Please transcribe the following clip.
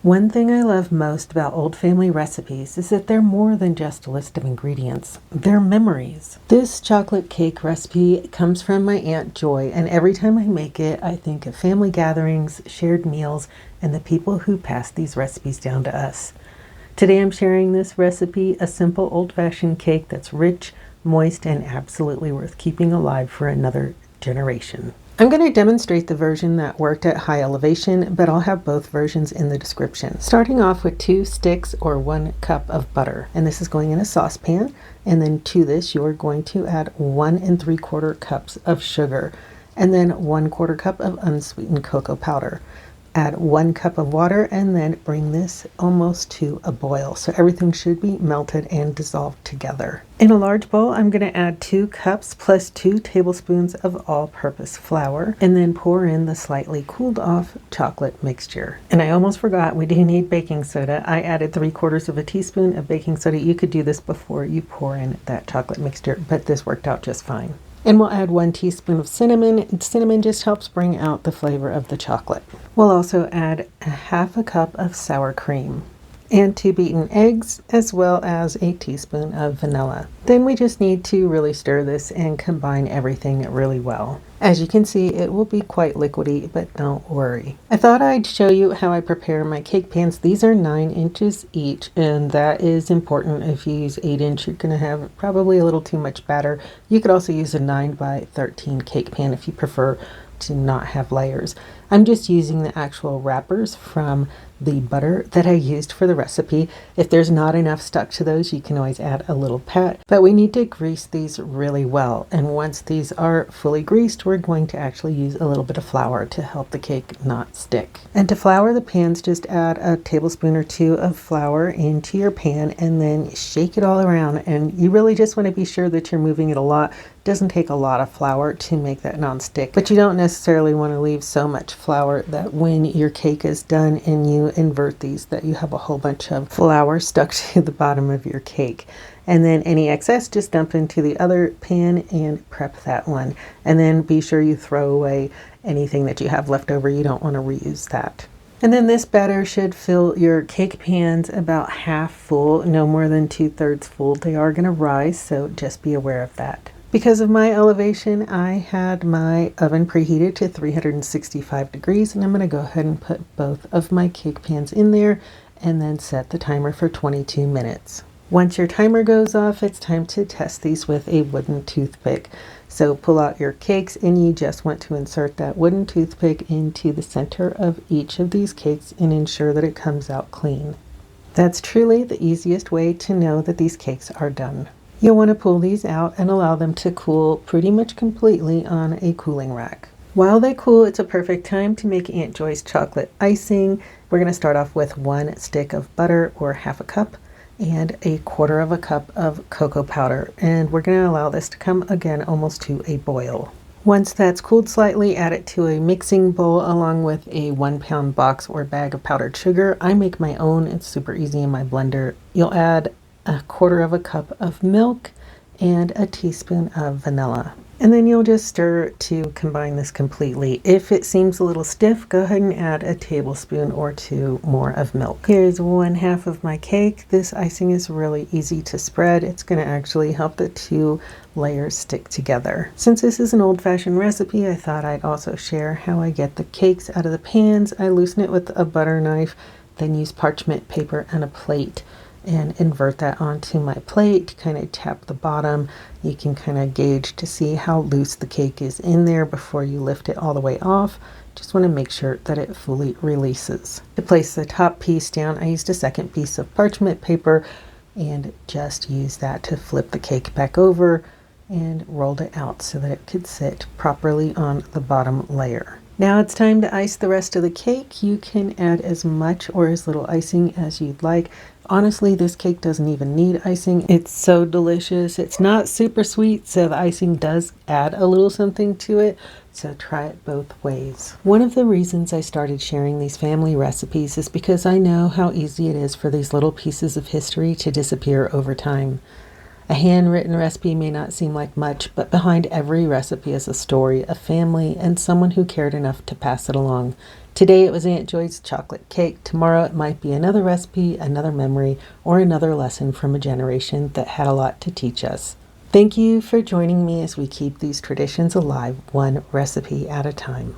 One thing I love most about old family recipes is that they're more than just a list of ingredients. They're memories. This chocolate cake recipe comes from my Aunt Joy, and every time I make it, I think of family gatherings, shared meals, and the people who passed these recipes down to us. Today I'm sharing this recipe, a simple old-fashioned cake that's rich, moist, and absolutely worth keeping alive for another generation. I'm going to demonstrate the version that worked at high elevation, but I'll have both versions in the description. Starting off with 2 sticks or 1 cup of butter, and this is going in a saucepan. And then to this, you're going to add 1 3/4 cups of sugar, and then 1/4 cup of unsweetened cocoa powder. Add 1 cup of water and then bring this almost to a boil. So everything should be melted and dissolved together. In a large bowl, I'm going to add 2 cups plus 2 tablespoons of all-purpose flour and then pour in the slightly cooled off chocolate mixture. And I almost forgot, we do need baking soda. I added 3/4 of a teaspoon of baking soda. You could do this before you pour in that chocolate mixture, but this worked out just fine. And we'll add 1 teaspoon of cinnamon. Cinnamon just helps bring out the flavor of the chocolate. We'll also add a 1/2 cup of sour cream and 2 beaten eggs, as well as a teaspoon of vanilla. Then we just need to really stir this and combine everything really well. As you can see, it will be quite liquidy, but don't worry. I thought I'd show you how I prepare my cake pans. These are 9 inches each, and that is important. If you use 8 inch, you're gonna have probably a little too much batter. You could also use a 9 by 13 cake pan if you prefer to not have layers. I'm just using the actual wrappers from the butter that I used for the recipe. If there's not enough stuck to those, you can always add a little pat, but we need to grease these really well. And once these are fully greased, we're going to actually use a little bit of flour to help the cake not stick. And to flour the pans, just add a tablespoon or 2 of flour into your pan and then shake it all around. And you really just want to be sure that you're moving it a lot. It doesn't take a lot of flour to make that non-stick, but you don't necessarily want to leave so much flour that when your cake is done and you invert these, that you have a whole bunch of flour stuck to the bottom of your cake. And then any excess, just dump into the other pan and prep that one. And then be sure you throw away anything that you have left over. You don't want to reuse that. And then this batter should fill your cake pans about half full, no more than 2/3 full. They are going to rise, so just be aware of that. Because of my elevation, I had my oven preheated to 365 degrees, and I'm going to go ahead and put both of my cake pans in there and then set the timer for 22 minutes. Once your timer goes off, it's time to test these with a wooden toothpick. So pull out your cakes and you just want to insert that wooden toothpick into the center of each of these cakes and ensure that it comes out clean. That's truly the easiest way to know that these cakes are done. You'll want to pull these out and allow them to cool pretty much completely on a cooling rack. While they cool, it's a perfect time to make Aunt Joy's chocolate icing. We're going to start off with 1 stick of butter or 1/2 cup and 1/4 cup of cocoa powder. And we're going to allow this to come again almost to a boil. Once that's cooled slightly, add it to a mixing bowl along with a 1-pound box or bag of powdered sugar. I make my own. It's super easy in my blender. You'll add 1/4 cup of milk and a teaspoon of vanilla. And then you'll just stir to combine this completely. If it seems a little stiff, go ahead and add a tablespoon or 2 more of milk. Here's 1/2 of my cake. This icing is really easy to spread. It's going to actually help the 2 layers stick together. Since this is an old-fashioned recipe, I thought I'd also share how I get the cakes out of the pans. I loosen it with a butter knife, then use parchment paper and a plate and invert that onto my plate, kind of tap the bottom. You can kind of gauge to see how loose the cake is in there before you lift it all the way off. Just want to make sure that it fully releases. To place the top piece down, I used a second piece of parchment paper and just use that to flip the cake back over and rolled it out so that it could sit properly on the bottom layer. Now it's time to ice the rest of the cake. You can add as much or as little icing as you'd like. Honestly, this cake doesn't even need icing. It's so delicious. It's not super sweet, so the icing does add a little something to it. So try it both ways. One of the reasons I started sharing these family recipes is because I know how easy it is for these little pieces of history to disappear over time. A handwritten recipe may not seem like much, but behind every recipe is a story, a family, and someone who cared enough to pass it along. Today it was Aunt Joy's chocolate cake. Tomorrow it might be another recipe, another memory, or another lesson from a generation that had a lot to teach us. Thank you for joining me as we keep these traditions alive, one recipe at a time.